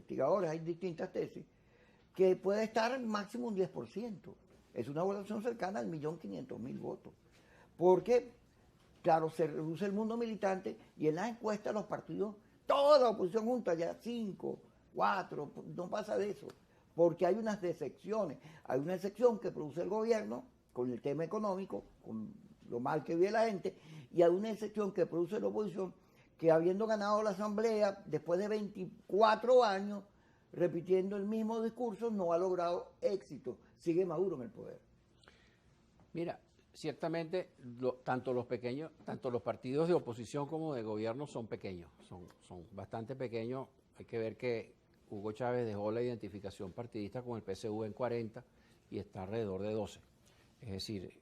investigadores, hay distintas tesis, que puede estar máximo un 10%. Es una votación cercana al 1.500.000 votos. Porque, claro, se reduce el mundo militante y en las encuestas los partidos, toda la oposición junta, ya 5, 4, no pasa de eso. Porque hay unas decepciones. Hay una excepción que produce el gobierno con el tema económico, con lo mal que vive la gente, y hay una excepción que produce la oposición, que habiendo ganado la asamblea después de 24 años, repitiendo el mismo discurso, no ha logrado éxito. Sigue Maduro en el poder. Mira, ciertamente tanto los partidos de oposición como de gobierno son pequeños, son bastante pequeños. Hay que ver que Hugo Chávez dejó la identificación partidista con el PSV en 40 y está alrededor de 12. Es decir,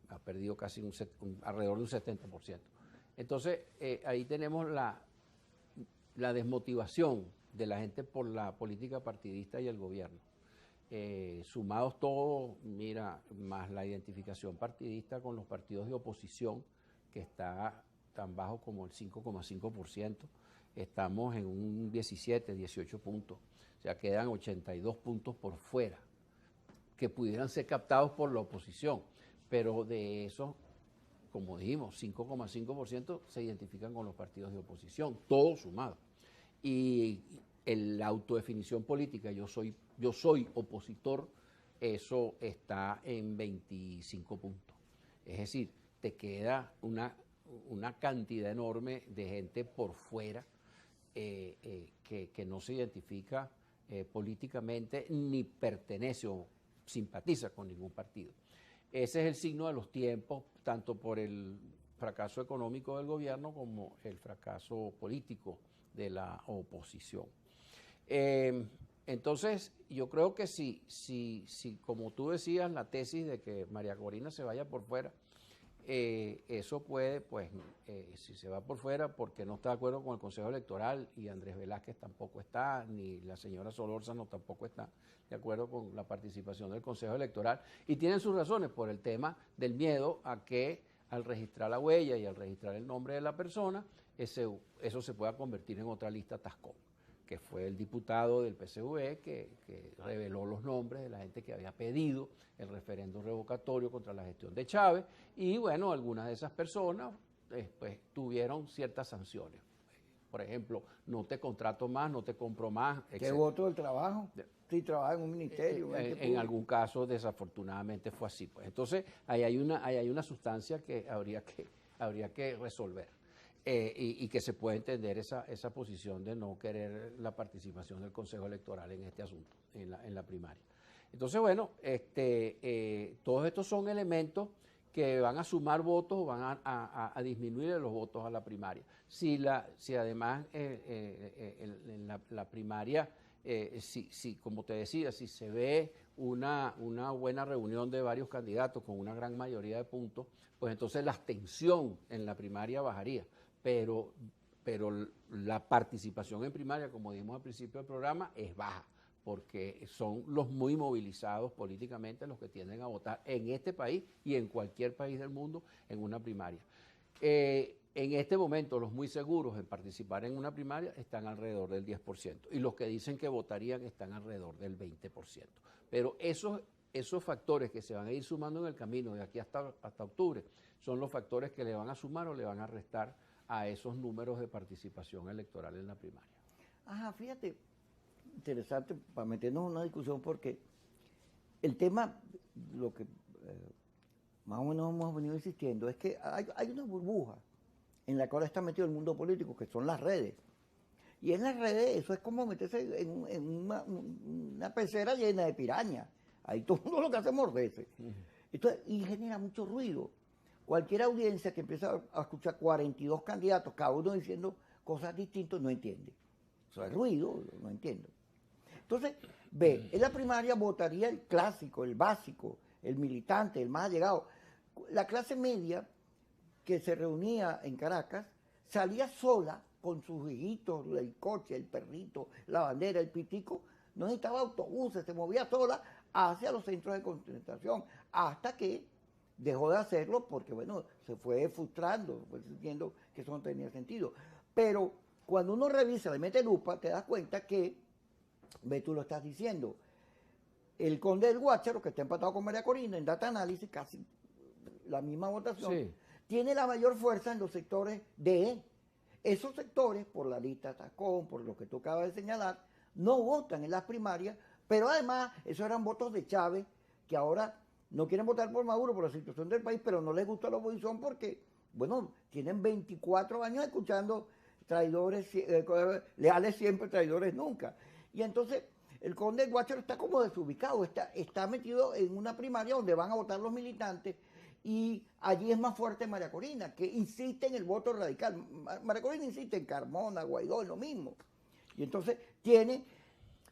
ha perdido casi alrededor de un 70%. Entonces, ahí tenemos la desmotivación de la gente por la política partidista y el gobierno. Sumados todos, mira, más la identificación partidista con los partidos de oposición, que está tan bajo como el 5,5%, estamos en un 17, 18 puntos, o sea, quedan 82 puntos por fuera, que pudieran ser captados por la oposición, pero de esos, como dijimos, 5,5% se identifican con los partidos de oposición, todos sumados. Y la autodefinición política, yo soy opositor, eso está en 25 puntos. Es decir, te queda una cantidad enorme de gente por fuera que no se identifica políticamente ni pertenece o simpatiza con ningún partido. Ese es el signo de los tiempos, tanto por el fracaso económico del gobierno como el fracaso político de la oposición. Entonces, yo creo que si, como tú decías, la tesis de que María Corina se vaya por fuera, eso puede, pues, si se va por fuera porque no está de acuerdo con el Consejo Electoral y Andrés Velázquez tampoco está, ni la señora Solórzano tampoco está de acuerdo con la participación del Consejo Electoral, y tienen sus razones por el tema del miedo a que al registrar la huella y al registrar el nombre de la persona, eso se pueda convertir en otra lista Tascón, que fue el diputado del PSV que reveló los nombres de la gente que había pedido el referendo revocatorio contra la gestión de Chávez, y bueno, algunas de esas personas pues tuvieron ciertas sanciones. Por ejemplo, no te contrato más, no te compro más, etc. ¿Qué voto del trabajo? Si trabaja en un ministerio. En algún caso, desafortunadamente, fue así. Pues. Entonces, ahí hay una sustancia que habría que resolver. Y que se puede entender esa posición de no querer la participación del Consejo Electoral en este asunto, en la primaria. Entonces, bueno, todos estos son elementos que van a sumar votos, van a disminuir los votos a la primaria. Si además en la primaria, como te decía, si se ve una buena reunión de varios candidatos con una gran mayoría de puntos, pues entonces la abstención en la primaria bajaría. Pero la participación en primaria, como dijimos al principio del programa, es baja, porque son los muy movilizados políticamente los que tienden a votar en este país y en cualquier país del mundo en una primaria. En este momento, los muy seguros en participar en una primaria están alrededor del 10%, y los que dicen que votarían están alrededor del 20%. Pero esos factores que se van a ir sumando en el camino de aquí hasta octubre son los factores que le van a sumar o le van a restar a esos números de participación electoral en la primaria. Ajá, fíjate, interesante para meternos en una discusión, porque el tema, lo que más o menos hemos venido insistiendo, es que hay una burbuja en la cual está metido el mundo político, que son las redes. Y en las redes eso es como meterse en una pecera llena de pirañas. Ahí todo el mundo lo que hace es morderse. Entonces, y genera mucho ruido. Cualquier audiencia que empieza a escuchar 42 candidatos, cada uno diciendo cosas distintas, no entiende. Eso es ruido, no entiendo. Entonces, en la primaria votaría el clásico, el básico, el militante, el más allegado. La clase media que se reunía en Caracas salía sola con sus hijitos, el coche, el perrito, la bandera, el pitico. No necesitaba autobuses, se movía sola hacia los centros de concentración, hasta que dejó de hacerlo porque, bueno, se fue frustrando, fue sintiendo que eso no tenía sentido. Pero cuando uno revisa, le mete lupa, te das cuenta que, ve, tú lo estás diciendo, el Conde del Guácharo, que está empatado con María Corina en data análisis, casi la misma votación, Sí. tiene la mayor fuerza en los sectores de esos sectores, por la lista Tacón, por lo que tú acabas de señalar, no votan en las primarias, pero además esos eran votos de Chávez, que ahora no quieren votar por Maduro por la situación del país, pero no les gusta la oposición porque, bueno, tienen 24 años escuchando traidores, leales siempre, traidores nunca. Y entonces el Conde del Guácharo está como desubicado, está metido en una primaria donde van a votar los militantes y allí es más fuerte María Corina, que insiste en el voto radical. María Corina insiste en Carmona, Guaidó, en lo mismo. Y entonces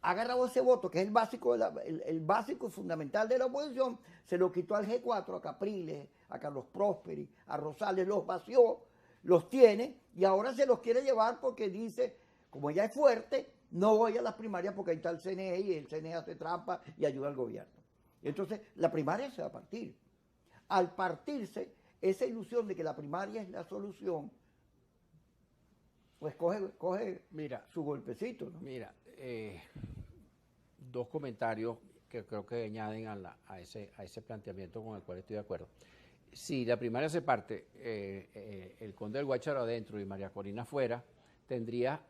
ha agarrado ese voto, que es el básico, el básico fundamental de la oposición, se lo quitó al G4, a Capriles, a Carlos Prósperi, a Rosales, los vació, los tiene, y ahora se los quiere llevar porque dice, como ella es fuerte, no voy a las primarias porque ahí está el CNE y el CNE hace trampa y ayuda al gobierno. Entonces, la primaria se va a partir. Al partirse, esa ilusión de que la primaria es la solución, pues coge su golpecito, ¿no? Mira, dos comentarios que creo que añaden a ese planteamiento con el cual estoy de acuerdo. Si la primaria se parte, el Conde del Guácharo adentro y María Corina afuera, tendría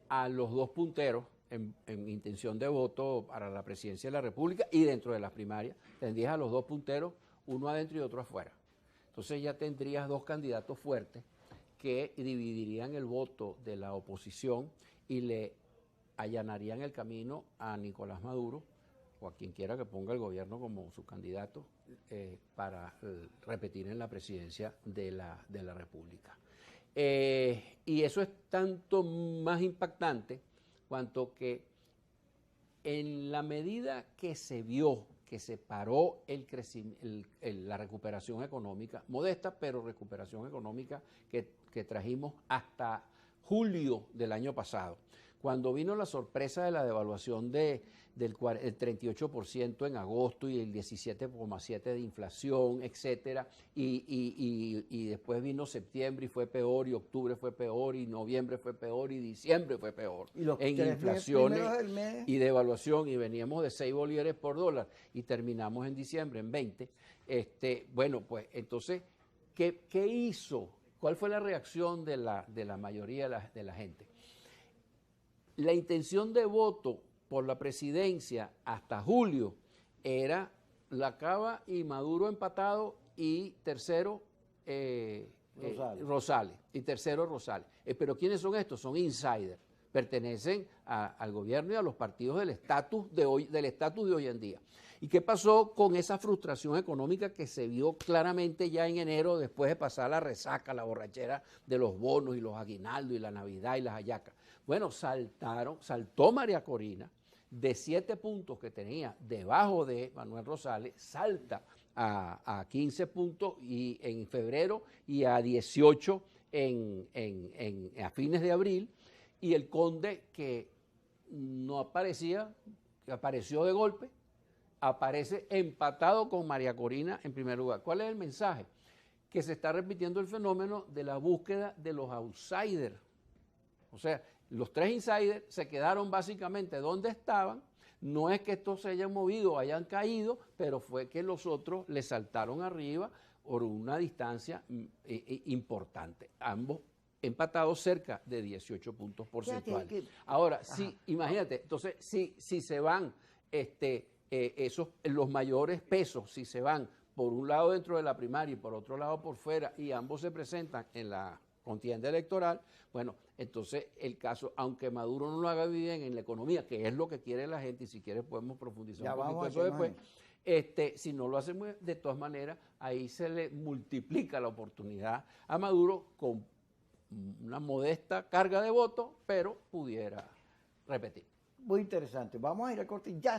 a los dos punteros en intención de voto para la presidencia de la República y dentro de las primarias, tendrías a los dos punteros, uno adentro y otro afuera. Entonces ya tendrías dos candidatos fuertes que dividirían el voto de la oposición y le allanarían el camino a Nicolás Maduro o a quien quiera que ponga el gobierno como su candidato para repetir en la presidencia de la República. Y eso es tanto más impactante cuanto que en la medida que se vio que se paró la recuperación económica, modesta, pero recuperación económica que trajimos hasta julio del año pasado, cuando vino la sorpresa de la devaluación del 38% en agosto y el 17,7% de inflación, etcétera, y después vino septiembre y fue peor, y octubre fue peor, y noviembre fue peor, y diciembre fue peor, en inflaciones y devaluación, y veníamos de 6 bolívares por dólar, y terminamos en diciembre en 20. Bueno, pues entonces, ¿qué hizo? ¿Cuál fue la reacción de la mayoría de la gente? La intención de voto por la presidencia hasta julio era la Cava y Maduro empatado y tercero Rosales. Y tercero Rosales. Pero ¿quiénes son estos? Son insiders. Pertenecen al gobierno y a los partidos del estatus de hoy en día. ¿Y qué pasó con esa frustración económica que se vio claramente ya en enero después de pasar la resaca, la borrachera de los bonos y los aguinaldos y la Navidad y las hallacas? Bueno, saltó María Corina de 7 puntos que tenía debajo de Manuel Rosales, salta a 15 puntos y en febrero y a 18 a fines de abril, y el Conde, que no aparecía, que apareció de golpe, aparece empatado con María Corina en primer lugar. ¿Cuál es el mensaje? Que se está repitiendo el fenómeno de la búsqueda de los outsiders. O sea, los 3 insiders se quedaron básicamente donde estaban. No es que estos se hayan movido o hayan caído, pero fue que los otros le saltaron arriba por una distancia importante. Ambos empatados cerca de 18 puntos porcentuales. Ahora, sí, imagínate, entonces, si se van los mayores pesos, si se van por un lado dentro de la primaria y por otro lado por fuera, y ambos se presentan en la contienda electoral, bueno, entonces el caso, aunque Maduro no lo haga bien en la economía, que es lo que quiere la gente, y si quieres podemos profundizar un poquito eso después, si no lo hacemos de todas maneras, ahí se le multiplica la oportunidad a Maduro con una modesta carga de votos, pero pudiera repetir. Muy interesante. Vamos a ir a corte y ya